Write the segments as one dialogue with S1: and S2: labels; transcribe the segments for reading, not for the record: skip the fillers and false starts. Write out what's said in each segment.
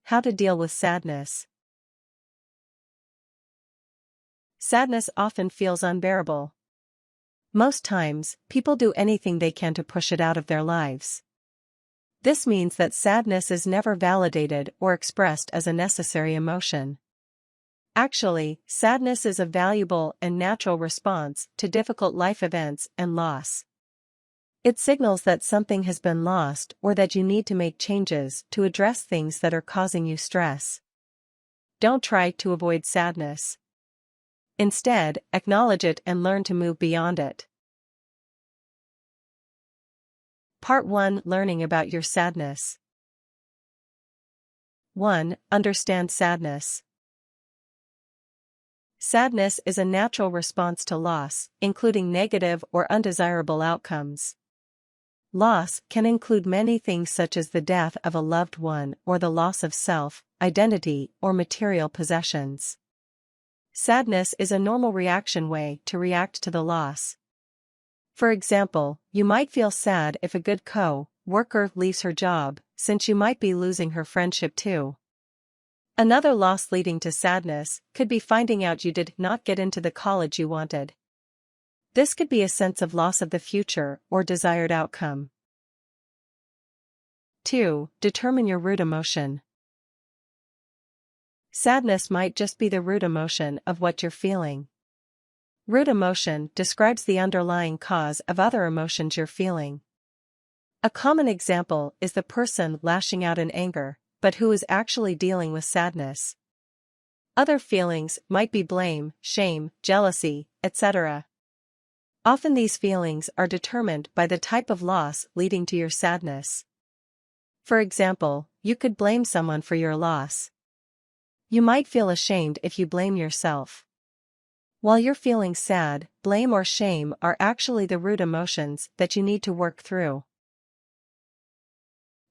S1: How to deal with sadness. Sadness often feels unbearable. Most times, people do anything they can to push it out of their lives. This means that sadness is never validated or expressed as a necessary emotion. Actually, sadness is a valuable and natural response to difficult life events and loss. It signals that something has been lost or that you need to make changes to address things that are causing you stress. Don't try to avoid sadness. Instead, acknowledge it and learn to move beyond it. Part 1: Learning about your sadness. 1. Understand sadness. Sadness is a natural response to loss, including negative or undesirable outcomes. Loss can include many things such as the death of a loved one or the loss of self, identity, or material possessions. Sadness is a normal way to react to the loss. For example, you might feel sad if a good co-worker leaves her job, since you might be losing her friendship too. Another loss leading to sadness could be finding out you did not get into the college you wanted. This could be a sense of loss of the future or desired outcome. 2. Determine your root emotion. Sadness might just be the root emotion of what you're feeling. Root emotion describes the underlying cause of other emotions you're feeling. A common example is the person lashing out in anger, but who is actually dealing with sadness. Other feelings might be blame, shame, jealousy, etc. Often these feelings are determined by the type of loss leading to your sadness. For example, you could blame someone for your loss. You might feel ashamed if you blame yourself. While you're feeling sad, blame or shame are actually the root emotions that you need to work through.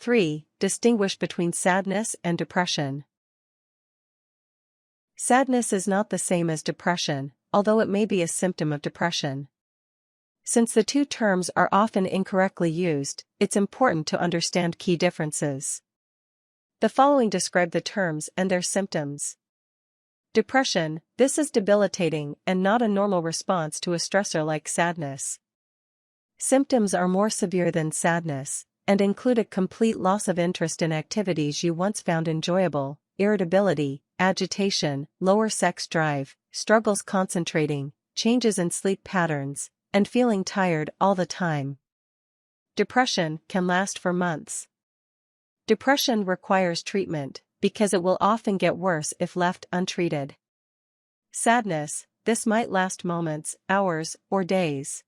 S1: 3. Distinguish between sadness and depression. Sadness is not the same as depression, although it may be a symptom of depression. Since the two terms are often incorrectly used, it's important to understand key differences. The following describe the terms and their symptoms. Depression: this is debilitating and not a normal response to a stressor like sadness. Symptoms are more severe than sadness, and include a complete loss of interest in activities you once found enjoyable, irritability, agitation, lower sex drive, struggles concentrating, changes in sleep patterns, and feeling tired all the time. Depression can last for months. Depression requires treatment, because it will often get worse if left untreated. Sadness: this might last moments, hours, or days.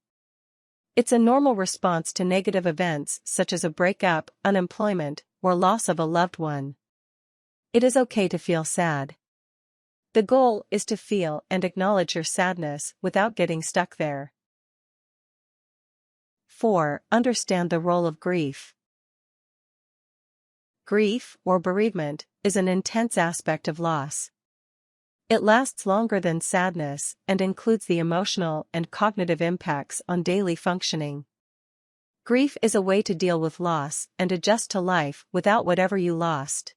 S1: It's a normal response to negative events such as a breakup, unemployment, or loss of a loved one. It is okay to feel sad. The goal is to feel and acknowledge your sadness without getting stuck there. 4. Understand the role of grief. Grief, or bereavement, is an intense aspect of loss. It lasts longer than sadness and includes the emotional and cognitive impacts on daily functioning. Grief is a way to deal with loss and adjust to life without whatever you lost.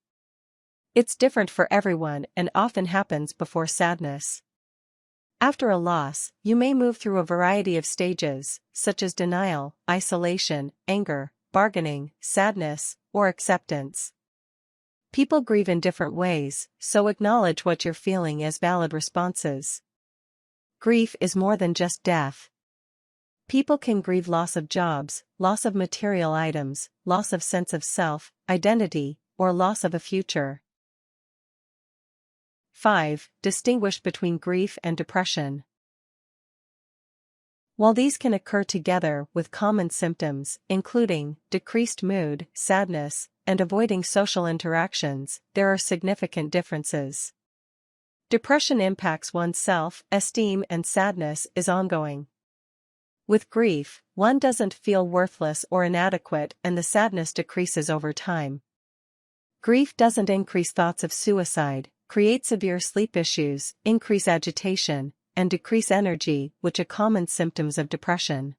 S1: It's different for everyone and often happens before sadness. After a loss, you may move through a variety of stages, such as denial, isolation, anger, bargaining, sadness, or acceptance. People grieve in different ways, so acknowledge what you're feeling as valid responses. Grief is more than just death. People can grieve loss of jobs, loss of material items, loss of sense of self, identity, or loss of a future. 5. Distinguish between grief and depression. While these can occur together with common symptoms, including decreased mood, sadness, and avoiding social interactions, there are significant differences. Depression impacts one's self-esteem and sadness is ongoing. With grief, one doesn't feel worthless or inadequate and the sadness decreases over time. Grief doesn't increase thoughts of suicide, create severe sleep issues, increase agitation, and decrease energy, which are common symptoms of depression.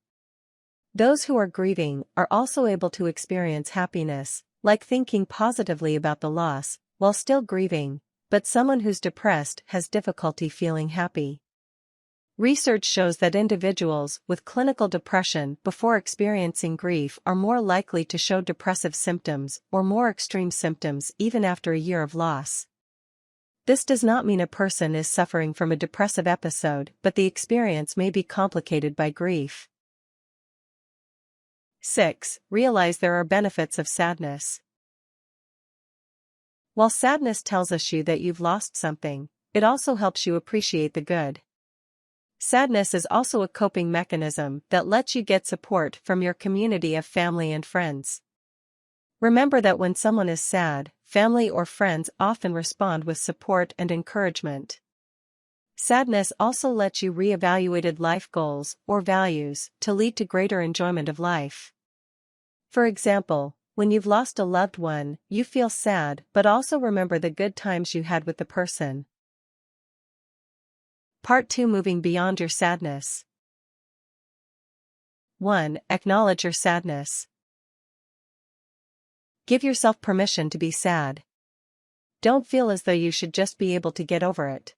S1: Those who are grieving are also able to experience happiness, like thinking positively about the loss, while still grieving, but someone who's depressed has difficulty feeling happy. Research shows that individuals with clinical depression before experiencing grief are more likely to show depressive symptoms or more extreme symptoms even after a year of loss. This does not mean a person is suffering from a depressive episode, but the experience may be complicated by grief. 6. Realize there are benefits of sadness. While sadness tells us that you've lost something, it also helps you appreciate the good. Sadness is also a coping mechanism that lets you get support from your community of family and friends. Remember that when someone is sad, family or friends often respond with support and encouragement. Sadness also lets you reevaluate life goals or values to lead to greater enjoyment of life. For example, when you've lost a loved one, you feel sad but also remember the good times you had with the person. Part 2. Moving beyond your sadness. 1. Acknowledge your sadness. Give yourself permission to be sad. Don't feel as though you should just be able to get over it.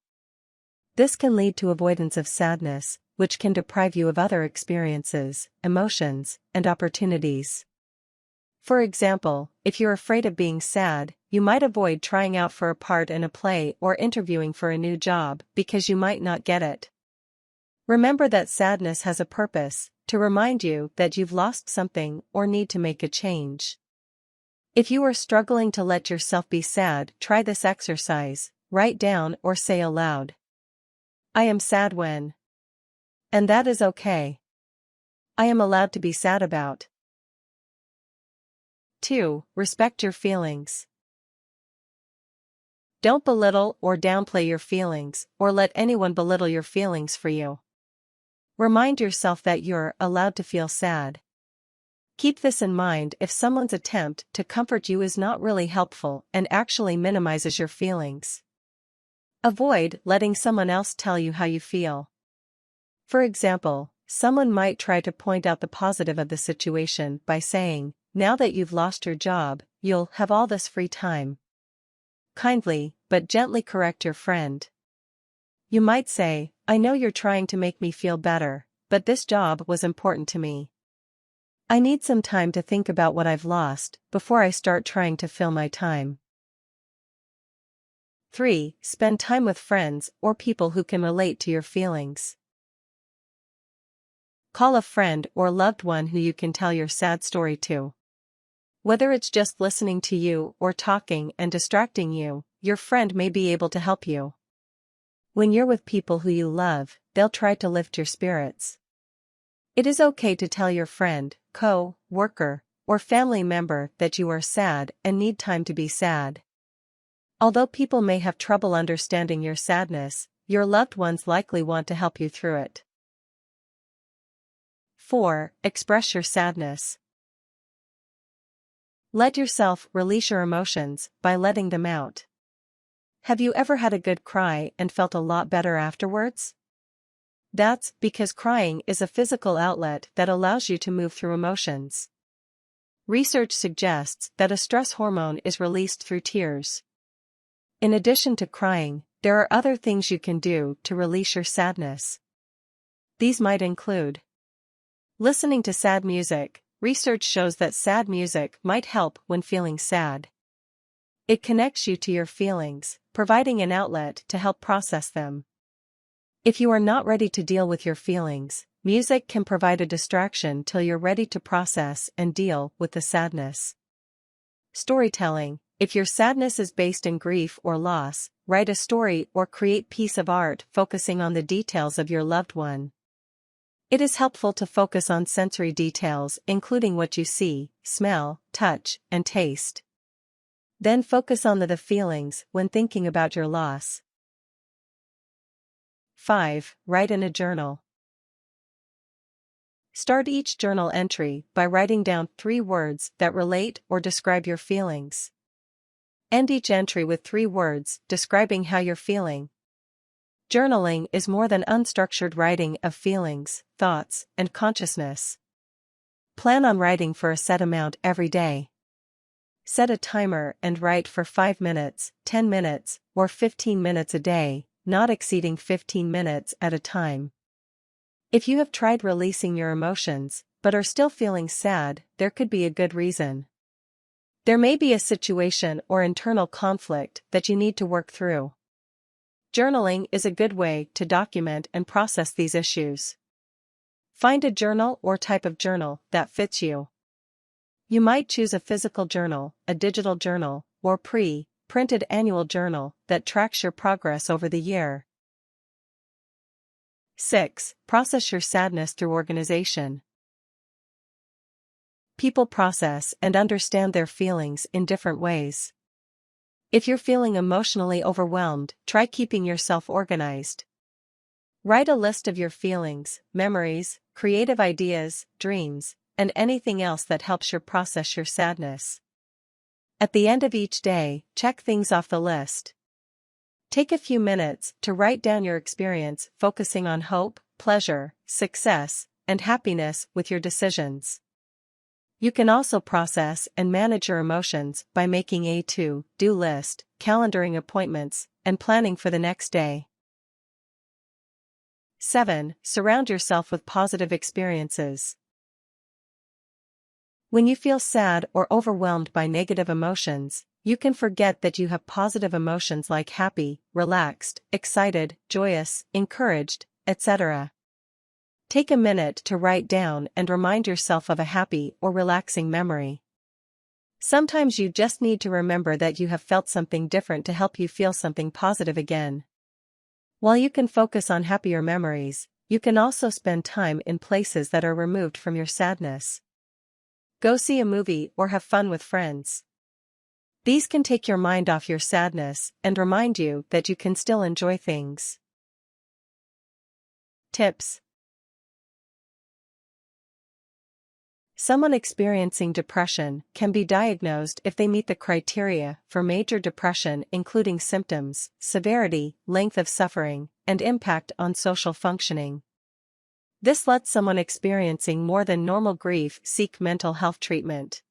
S1: This can lead to avoidance of sadness, which can deprive you of other experiences, emotions, and opportunities. For example, if you're afraid of being sad, you might avoid trying out for a part in a play or interviewing for a new job because you might not get it. Remember that sadness has a purpose, to remind you that you've lost something or need to make a change. If you are struggling to let yourself be sad, try this exercise: write down or say aloud, "I am sad when." And that is okay. I am allowed to be sad about. 2. Respect your feelings. Don't belittle or downplay your feelings, or let anyone belittle your feelings for you. Remind yourself that you're allowed to feel sad. Keep this in mind if someone's attempt to comfort you is not really helpful and actually minimizes your feelings. Avoid letting someone else tell you how you feel. For example, someone might try to point out the positive of the situation by saying, "Now that you've lost your job, you'll have all this free time." Kindly, but gently correct your friend. You might say, "I know you're trying to make me feel better, but this job was important to me. I need some time to think about what I've lost before I start trying to fill my time." 3. Spend time with friends or people who can relate to your feelings. Call a friend or loved one who you can tell your sad story to. Whether it's just listening to you or talking and distracting you, your friend may be able to help you. When you're with people who you love, they'll try to lift your spirits. It is okay to tell your friend, co-worker, or family member that you are sad and need time to be sad. Although people may have trouble understanding your sadness, your loved ones likely want to help you through it. 4. Express your sadness. Let yourself release your emotions by letting them out. Have you ever had a good cry and felt a lot better afterwards? That's because crying is a physical outlet that allows you to move through emotions. Research suggests that a stress hormone is released through tears. In addition to crying, there are other things you can do to release your sadness. These might include listening to sad music. Research shows that sad music might help when feeling sad. It connects you to your feelings, providing an outlet to help process them. If you are not ready to deal with your feelings, music can provide a distraction till you're ready to process and deal with the sadness. Storytelling. If your sadness is based in grief or loss, write a story or create a piece of art focusing on the details of your loved one. It is helpful to focus on sensory details, including what you see, smell, touch, and taste. Then focus on the feelings when thinking about your loss. 5. Write in a journal. Start each journal entry by writing down 3 words that relate or describe your feelings. End each entry with 3 words describing how you're feeling. Journaling is more than unstructured writing of feelings, thoughts, and consciousness. Plan on writing for a set amount every day. Set a timer and write for 5 minutes, 10 minutes, or 15 minutes a day, not exceeding 15 minutes at a time. If you have tried releasing your emotions, but are still feeling sad, there could be a good reason. There may be a situation or internal conflict that you need to work through. Journaling is a good way to document and process these issues. Find a journal or type of journal that fits you. You might choose a physical journal, a digital journal, or pre-printed annual journal that tracks your progress over the year. 6. Process your sadness through organization. People process and understand their feelings in different ways. If you're feeling emotionally overwhelmed, try keeping yourself organized. Write a list of your feelings, memories, creative ideas, dreams, and anything else that helps you process your sadness. At the end of each day, check things off the list. Take a few minutes to write down your experience, focusing on hope, pleasure, success, and happiness with your decisions. You can also process and manage your emotions by making a to-do list, calendaring appointments, and planning for the next day. 7. Surround yourself with positive experiences. When you feel sad or overwhelmed by negative emotions, you can forget that you have positive emotions like happy, relaxed, excited, joyous, encouraged, etc. Take a minute to write down and remind yourself of a happy or relaxing memory. Sometimes you just need to remember that you have felt something different to help you feel something positive again. While you can focus on happier memories, you can also spend time in places that are removed from your sadness. Go see a movie or have fun with friends. These can take your mind off your sadness and remind you that you can still enjoy things. Tips. Someone experiencing depression can be diagnosed if they meet the criteria for major depression, including symptoms, severity, length of suffering, and impact on social functioning. This lets someone experiencing more than normal grief seek mental health treatment.